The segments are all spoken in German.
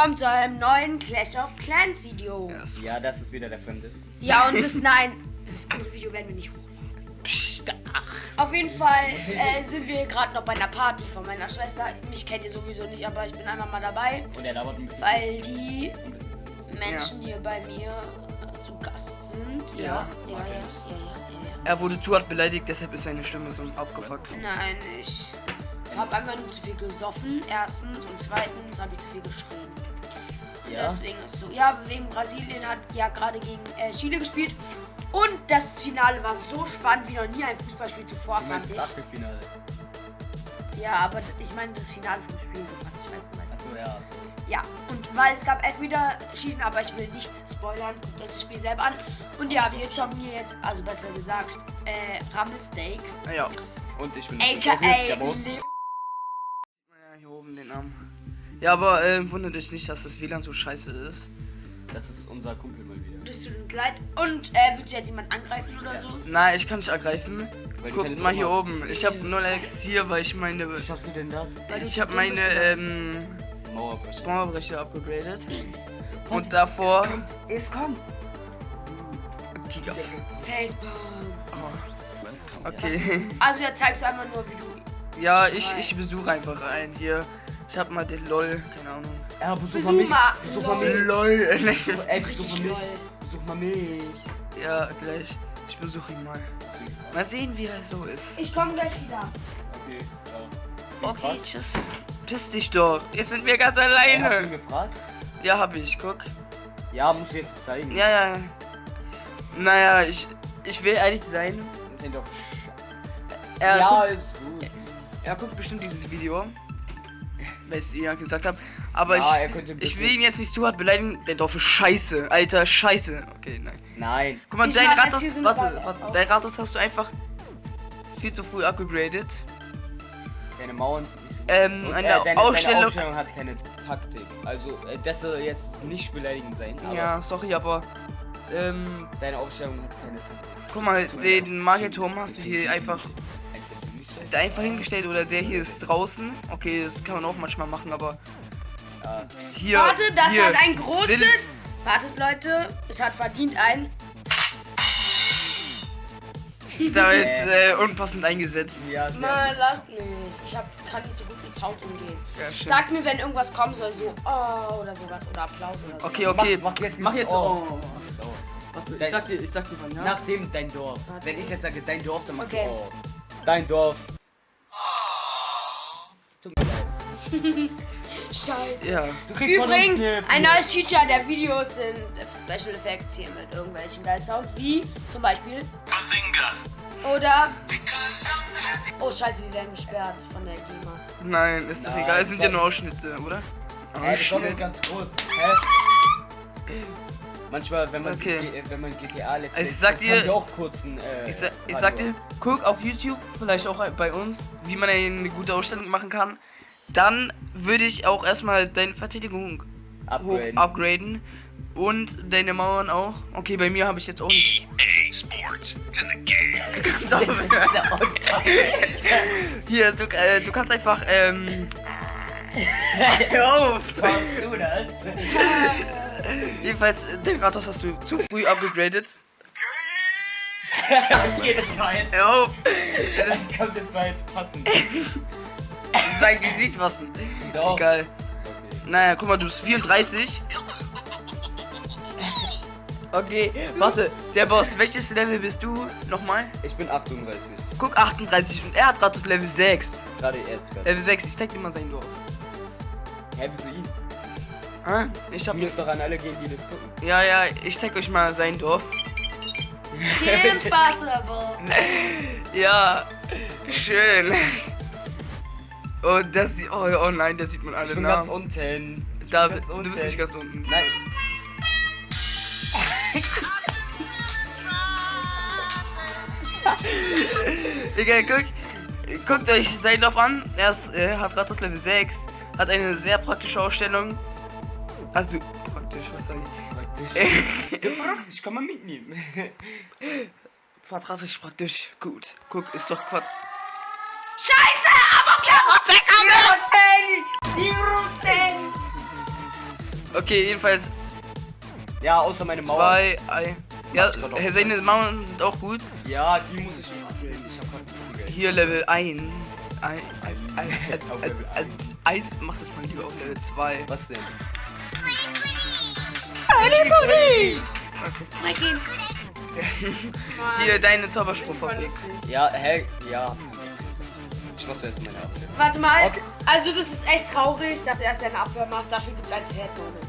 willkommen zu einem neuen Clash of Clans Video. Ja, das ist wieder der Fremde. Ja, und das andere Video werden wir nicht hochladen. Auf jeden Fall sind wir gerade noch bei einer Party von meiner Schwester. Mich kennt ihr sowieso nicht, aber ich bin einfach mal dabei. Und er labert ein bisschen. Weil die Menschen, die bei mir zu Gast sind. Ja. Er wurde zu hart beleidigt, deshalb ist seine Stimme so aufgefuckt. Nein, ich habe einfach nur zu viel gesoffen, erstens. Und zweitens habe ich zu viel geschrien. Und deswegen ist so. Ja, wegen Brasilien hat ja gerade gegen Chile gespielt. Und das Finale war so spannend wie noch nie ein Fußballspiel zuvor, fand ich. Das Achtelfinale. Ja, aber ich meine das Finale vom Spiel. Ich weiß nicht. Achso, ja. Ja, und weil es gab Elfmeter schießen, aber ich will nichts spoilern. Guckt euch das Spiel selber an. Und ja, wir joggen hier jetzt, also besser gesagt, Rummelsteak. Ja. Und ich bin AKA der Boss. Ja, hier oben den Arm. Ja, aber wundert euch nicht, dass das WLAN so scheiße ist. Das ist unser Kumpel mal wieder. Das tut uns leid. Und willst du jetzt jemanden angreifen oder so? Nein, ich kann nicht ergreifen. Weil du Guck keine mal hier Tore hast. oben. Ich habe 0 Elixier, weil ich meine. Wie schaffst du denn das? Ich habe meine Mauerbrecher. Mauerbrecher abgegradet. Und davor. Es kommt. Giga. Facebook. Oh. Okay. Also jetzt zeigst du einfach nur, wie du. Ja, ich besuche einfach einen hier. Ich hab mal den LOL, keine Ahnung. Ja, besuch mal mich. Besuch mal mich. LOL. Ey, besuch Richtig mal mich. lol. Besuch mal mich. Ja, gleich. Ich besuche ihn mal. Mal sehen, wie er so ist. Ich komme gleich wieder. Okay, ja. Okay, tschüss. Piss dich doch. Jetzt sind wir ganz Hast du ihn alleine. gefragt? Ja, hab ich. Guck. Ja, musst du jetzt zeigen. Ja. Naja, ich will ehrlich sein. Das sind doch Er, ja, guckt, ist gut. er guckt bestimmt dieses Video. Weil ich es ja gesagt habe. Aber Ja, er könnte ein ich will bisschen- ihn jetzt nicht zu hart beleidigen. Der Dorf ist scheiße. Alter, scheiße. Okay, nein. Nein. Guck mal, Ich dein mach jetzt Ratos. hier so eine Warte, Rolle warte. auf. Dein Ratos hast du einfach viel zu früh abgegradet. Deine Mauern sind nicht so gut. Und, Eine deine Aufstellung. Aufstellung hat keine Taktik. Also, das soll jetzt nicht beleidigend sein, aber Ja, sorry, aber. deine Aufstellung hat keine Taktik. Guck mal, den Magierturm hast du hier einfach Einzelne hingestellt oder der hier ist draußen. Okay, das kann man auch manchmal machen, aber Ja. hier. Warte, das hier, hat ein großes. Sil- Wartet, Leute, es hat verdient ein. Da jetzt unpassend eingesetzt. Ja, sehr Mann, lasst mich. Kann nicht so gut mit Sound umgehen. Ja, schön. Sagt mir, wenn irgendwas kommen soll, so oh oder sowas oder Applaus oder so. Okay. Mach jetzt Mach dieses jetzt Oh. oh. So. Warte, Dein- ich sag dir wann, ja? Nachdem dein Dorf. Warte. Wenn ich jetzt sage dein Dorf, dann machst Okay. du Oh. Dein Dorf. Tut mir leid. Scheiße. Ja. Du kriegst von uns Übrigens, eine- ein neues Feature der Videos sind Special Effects hier mit irgendwelchen geilen Sounds, wie zum Beispiel oder oh scheiße, wir werden gesperrt von der GEMA. Nein, ist doch Nein, egal, es sind ja das- nur Ausschnitte, oder? Hä, das kommt jetzt ganz kurz. Hä? Manchmal, wenn man, Okay. wenn man GTA let's Also ich plays, sag dann dir- haben die auch kurzen Ich sag dir, guck auf YouTube, vielleicht auch bei uns, wie man eine gute Ausstellung machen kann. Dann würde ich auch erstmal deine Verteidigung Upgraden. upgraden und deine Mauern auch. Okay, bei mir habe ich jetzt auch nicht. EA Sports, it's in the game. Hier, du kannst einfach hör auf. Machst du das? Jedenfalls, den Ratos hast du zu früh upgegradet. Okay, das war jetzt. Hör auf. Das war jetzt passend. Das war eigentlich nicht was. Doch. Egal. Okay. Naja, guck mal, du bist 34. Okay, warte, der Boss, welches Level bist du nochmal? Ich bin 38. Guck, 38 und er hat Ratos Level 6. Gerade erst fertig. Level 6, ich zeig dir mal sein Dorf. Hä, wieso ihn? Hä? Ich Ich hab muss doch an alle gehen, die das gucken. Ja, ich zeig euch mal sein Dorf. Impossible. Ja, schön. Und das sieht, oh nein, da sieht man alle Ich bin ganz Namen. unten. Ich bin David, ganz du bist unten. nicht ganz unten. Nein. Egal, guckt euch sein Dorf an. Er hat Ratos Level 6, hat eine sehr praktische Ausstellung. Also, praktisch, was sag ich? Praktisch. Sehr praktisch, kann man mitnehmen. Quadratisch praktisch. Gut. Guck, ist doch Quad. Scheiße, aber klar, was der kann. Die Russen. Okay, jedenfalls Ja, außer meine Mauer. 2, 1. Ja, Ich glaub, seine Mauern sind auch gut. Ja, die muss ich schon upgraden. Ich hab grad nicht viel Geld. Hier Level 1. Auf Level 1 macht das mal lieber auf Level 2. Was denn? Mikey. Hier deine Zauberspruchfabrik. Ja, hä? Ja. Ich mach zuerst meine Abwehr. Warte mal. Okay. Also das ist echt traurig, dass er erst eine Abwehr macht. Dafür gibt es ein Zert-Moment.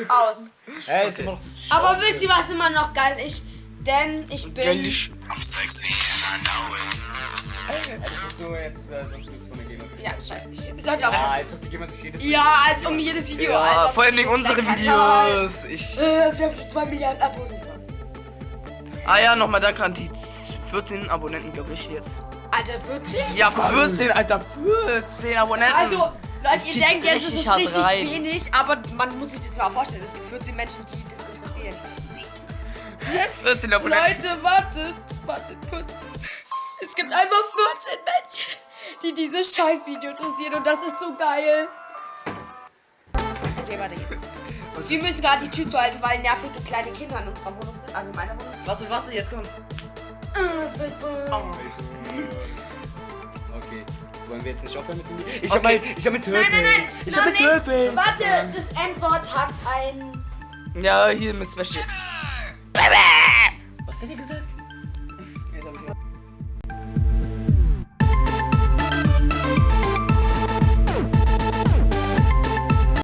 Aus. Hä, ist Okay. immer noch das Aber wisst ihr, was immer noch geil ist? Denn ich bin... Gönnisch. I'm sexy and I know it. Das ist so jetzt, sonst ist von der Gamer. Ja, scheiße. Ich sollte auch... Ja, als ob die Gamer sich jedes Ja, als um jedes Video. Ja, Alter. vor allem in unsere Dein Kanal. Videos. Ich. Wir haben 2 Milliarden Abos und was. Ah ja, nochmal danke an die 14 Abonnenten, glaube ich jetzt. Alter, 40? Ja, 14, Alter, 14 Abonnenten. Also, Das Leute, ihr zieht denkt jetzt, es richtig ist hart richtig rein. wenig, aber man muss sich das mal vorstellen. Es gibt 14 Menschen, die das interessieren. 14 Abonnenten. Leute, wartet kurz. Es gibt einfach 14 Menschen, die dieses Scheißvideo interessieren und das ist so geil. Okay, warte jetzt. Wir müssen gerade die Tür zuhalten, weil nervige kleine Kinder in unserer Wohnung sind. Also in meiner Wohnung. Warte, jetzt kommt's. Okay. Wollen wir jetzt nicht aufhören mit dem Video? Ich Okay. hab mit Nein, nein, nein. Ich hab noch mit nicht. Würfeln. Warte, das Endwort hat ein... Ja, hier mit Special. Was hat ihr gesagt?